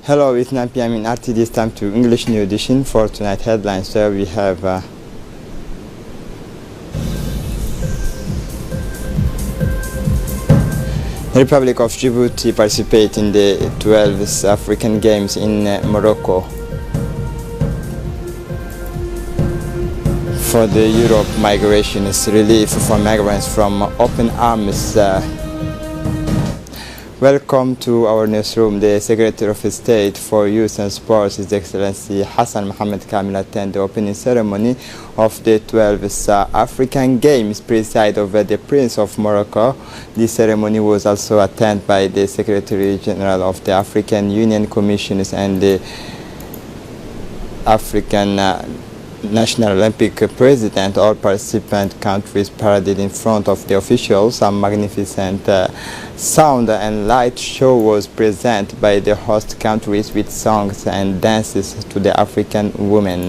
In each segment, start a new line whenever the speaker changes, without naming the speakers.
Hello, it's 9 p.m. in RTD. It's time to English New Edition for tonight headlines. So we have the Republic of Djibouti participate in the 12th African Games in Morocco. For the Europe migration is relief for migrants from open arms. Welcome to our newsroom. The Secretary of State for Youth and Sports, His Excellency Hassan Mohammed Kamil, attended the opening ceremony of the 12th African Games, presided over the Prince of Morocco. This ceremony was also attended by the Secretary General of the African Union Commissions and the African National Olympic President. All participant countries paraded in front of the officials. A magnificent sound and light show was presented by the host countries with songs and dances to the African women.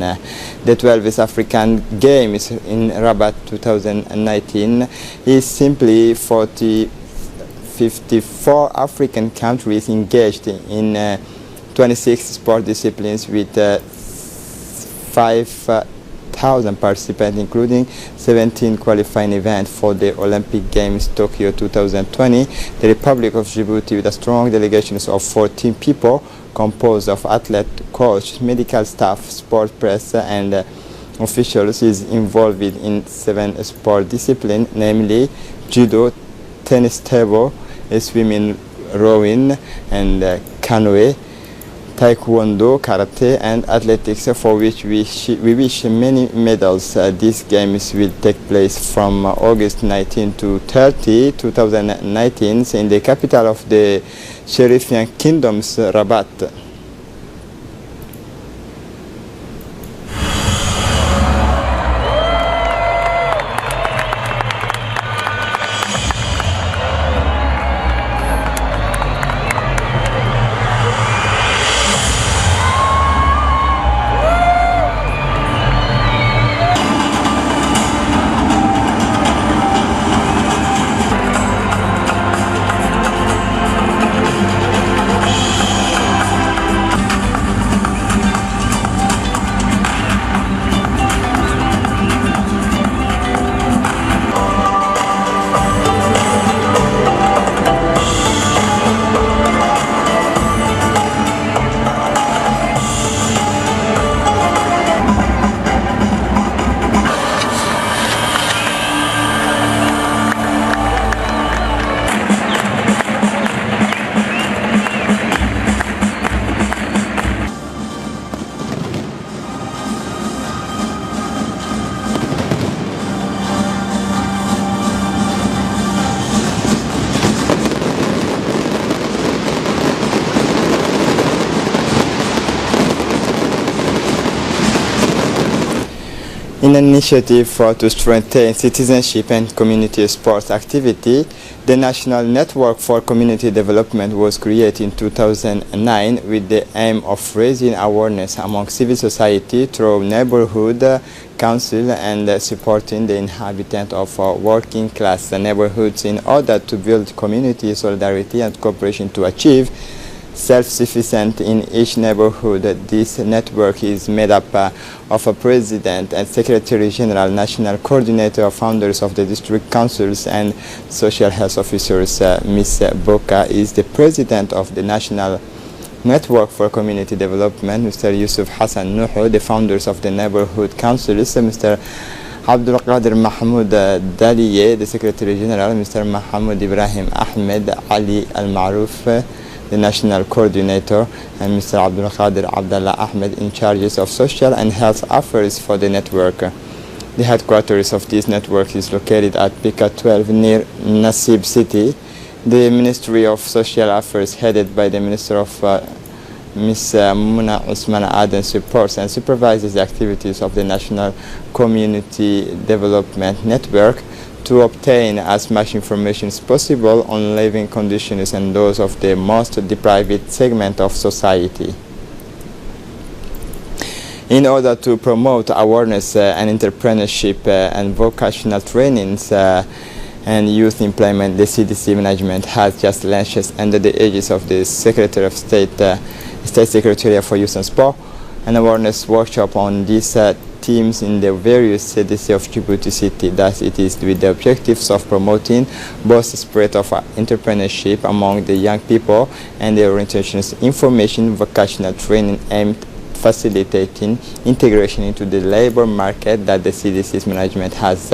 The 12th African Games in Rabat 2019 is simply 54 African countries engaged in 26 sport disciplines with 5,000 participants, including 17 qualifying events for the Olympic Games Tokyo 2020. The Republic of Djibouti, with a strong delegation of 14 people composed of athletes, coaches, medical staff, sport press, and officials, is involved in 7 sport disciplines, namely judo, tennis table, swimming, rowing, and canoe, taekwondo, karate, and athletics, for which we wish many medals. These games will take place from August 19 to 30, 2019 in the capital of the Sherifian Kingdoms, Rabat. In an initiative to strengthen citizenship and community sports activity, the National Network for Community Development was created in 2009 with the aim of raising awareness among civil society through neighborhood council and supporting the inhabitants of working class neighborhoods in order to build community solidarity and cooperation to achieve self-sufficient in each neighborhood. This network is made up of a president and secretary general, national coordinator, founders of the district councils, and social health officers. Ms. Boka is the president of the National Network for Community Development. Mr. Yusuf Hassan Nuhu, the founders of the neighborhood councils. Mr. Abdul Qadir Mahmoud Daliye, the secretary general. Mr. Mahmoud Ibrahim Ahmed Ali Al-Maruf, the national coordinator, and Mr. Abdul Qadir Abdullah Ahmed, in charge of social and health affairs for the network. The headquarters of this network is located at Pika 12 near Nasib City. The Ministry of Social Affairs, headed by the Minister of Ms. Muna Usman Aden, supports and supervises the activities of the National Community Development Network to obtain as much information as possible on living conditions and those of the most deprived segment of society. In order to promote awareness and entrepreneurship and vocational trainings and youth employment, the CDC management has just launched, under the aegis of the Secretary of State, State Secretariat for Youth and Sport, an awareness workshop on these teams in the various cities of Djibouti city. Thus, it is with the objectives of promoting both the spirit of entrepreneurship among the young people and the orientations, information, vocational training aimed facilitating integration into the labor market that the CDC's management has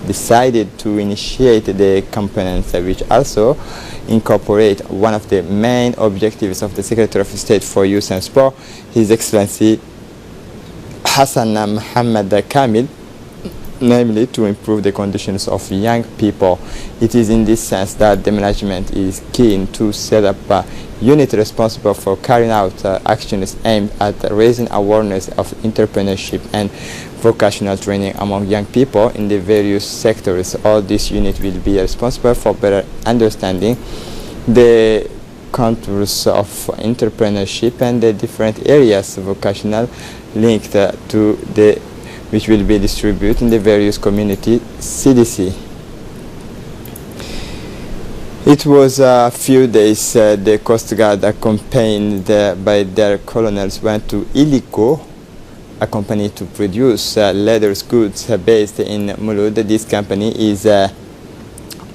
decided to initiate the components which also incorporate one of the main objectives of the Secretary of State for Youth and Sport, His Excellency Hassan Mohammed Kamil, namely to improve the conditions of young people. It is in this sense that the management is keen to set up a unit responsible for carrying out actions aimed at raising awareness of entrepreneurship and vocational training among young people in the various sectors. All this unit will be responsible for better understanding the contours of entrepreneurship and the different areas vocational linked to the which will be distributed in the various community CDC. It was a few days the Coast Guard, accompanied by their colonels, went to Illico, a company to produce leather goods based in Mulud. This company is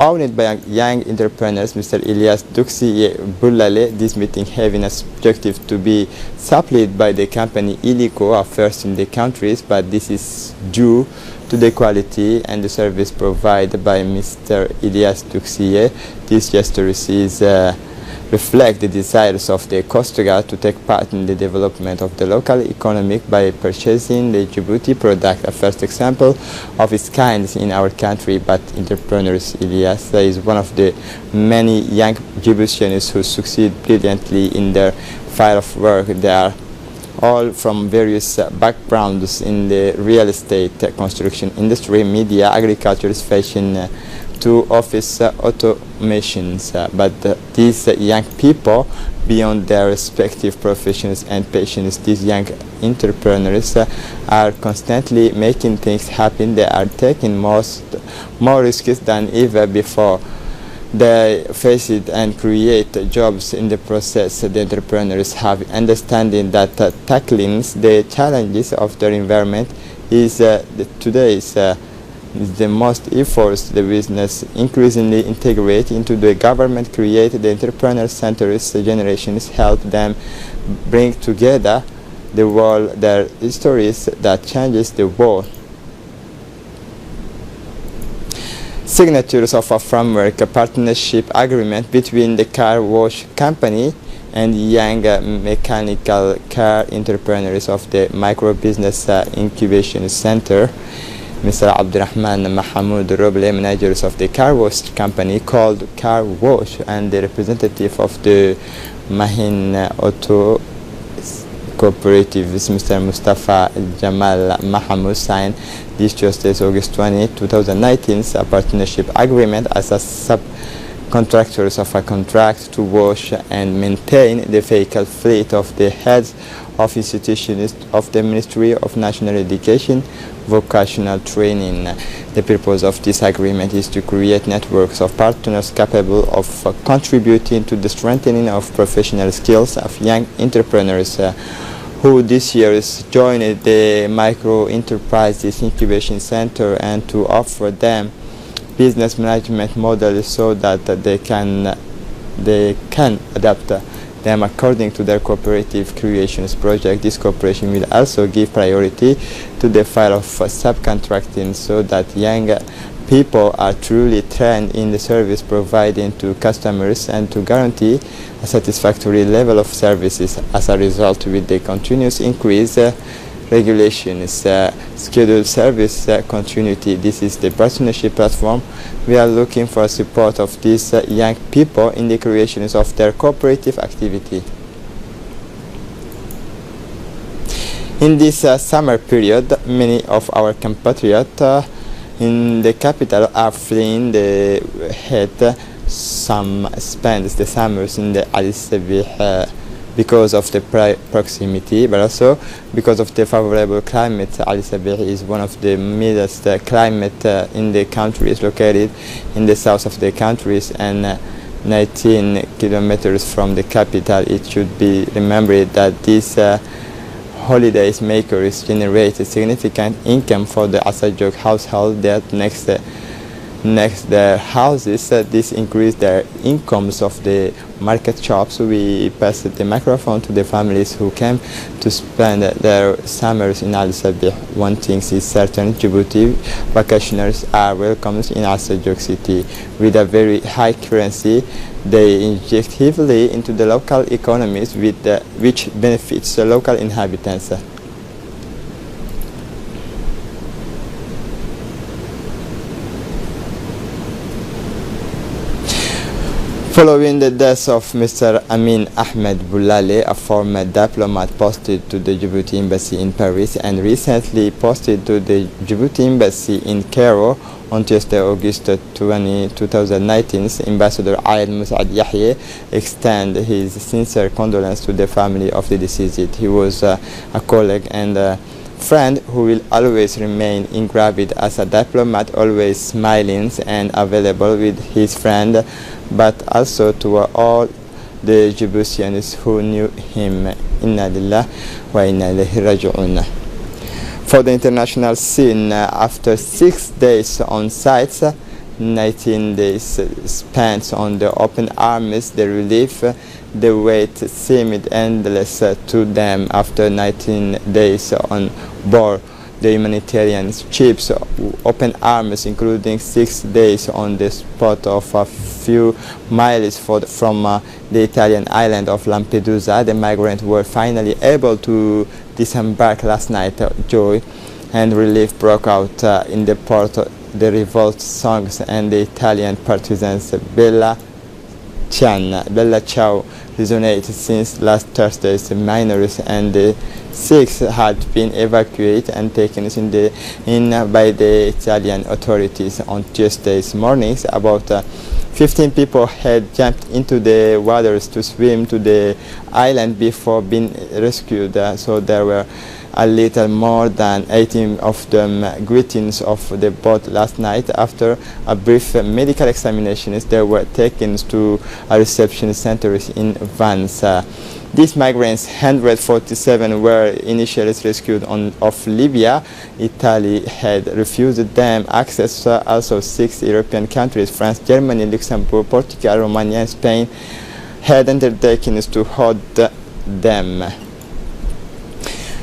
owned by young entrepreneurs, Mr. Ilyas Duksi Boulale. This meeting having as objective to be supplied by the company Illico, a first in the countries, but this is due to the quality and the service provided by Mr. Ilyas Duksi. This gesture is reflect the desires of the Coast Guard to take part in the development of the local economy by purchasing the Djibouti product, a first example of its kind in our country. But entrepreneurs Ilyas is one of the many young Djiboutians who succeed brilliantly in their field of work. They are all from various backgrounds in the real estate, construction industry, media, agriculture, fashion, to office automations, but these young people, beyond their respective professions and passions, these young entrepreneurs are constantly making things happen. They are taking more risks than ever before. They face it and create jobs in the process. The entrepreneurs have understanding that tackling the challenges of their environment is today's the most efforts. The business increasingly integrate into the government, create the entrepreneur centers, generations, help them bring together the world, their histories that changes the world. Signatures of a framework, a partnership agreement between the car wash company and young mechanical car entrepreneurs of the micro business incubation center. Mr. Abdurrahman Mahamoud Roble, managers of the car wash company called Car Wash, and the representative of the Mahin Auto Cooperatives, Mr. Mustafa Jamal Mahamoud, signed this Tuesday, August 20, 2019, a partnership agreement as a subcontractors of a contract to wash and maintain the vehicle fleet of the heads of institutions of the Ministry of National Education, Vocational Training. The purpose of this agreement is to create networks of partners capable of contributing to the strengthening of professional skills of young entrepreneurs who this year joined the Micro Enterprises Incubation Center, and to offer them business management models so that they can adapt them according to their cooperative creations project. This cooperation will also give priority to the file of subcontracting so that young people are truly trained in the service provided to customers and to guarantee a satisfactory level of services. As a result, with the continuous increase regulations, scheduled service continuity, this is the partnership platform. We are looking for support of these young people in the creations of their cooperative activity. In this summer period, many of our compatriots in the capital are fleeing the heat. Some spend the summers in the Ali Sabih because of the proximity, but also because of the favorable climate. Ali Sabih is one of the mildest climate in the country. It's located in the south of the countries, and 19 kilometers from the capital. It should be remembered that these holidays makers generate a significant income for the Asajok household that next their houses. This increased their incomes of the market shops. We passed the microphone to the families who came to spend their summers in Al Sabih. One thing is certain: Djibouti vacationers are welcome in Al Sajok city. With a very high currency, they inject heavily into the local economies, which benefits the local inhabitants. Following the death of Mr. Amin Ahmed Boulale, a former diplomat posted to the Djibouti embassy in Paris and recently posted to the Djibouti embassy in Cairo on Tuesday, August 20, 2019, Ambassador Ayed Musad Yahya extended his sincere condolence to the family of the deceased. He was a colleague and a friend who will always remain engraved as a diplomat, always smiling and available with his friend, but also to all the Djiboutians who knew him. Inna lillahi wa inna ilayhi raji'un. For the international scene, after 6 days on site, 19 days spent on the open arms, the relief, the wait seemed endless to them. After 19 days on board the humanitarian ships, open arms, including 6 days on the spot of a few miles from the Italian island of Lampedusa, the migrants were finally able to disembark last night. Joy and relief broke out in the port. The revolt songs and the Italian partisans Bella Ciao resonated since last Thursday's miners and the 6 had been evacuated and taken in by the Italian authorities. On Tuesday's mornings, about 15 people had jumped into the waters to swim to the island before being rescued. So there were a little more than 18 of them greetings of the boat last night. After a brief medical examination, they were taken to a reception center in Vans. These migrants, 147, were initially rescued off Libya. Italy had refused them access. Also 6 European countries, France, Germany, Luxembourg, Portugal, Romania and Spain, had undertaken to hold them.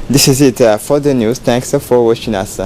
This is it for the news. Thanks for watching us.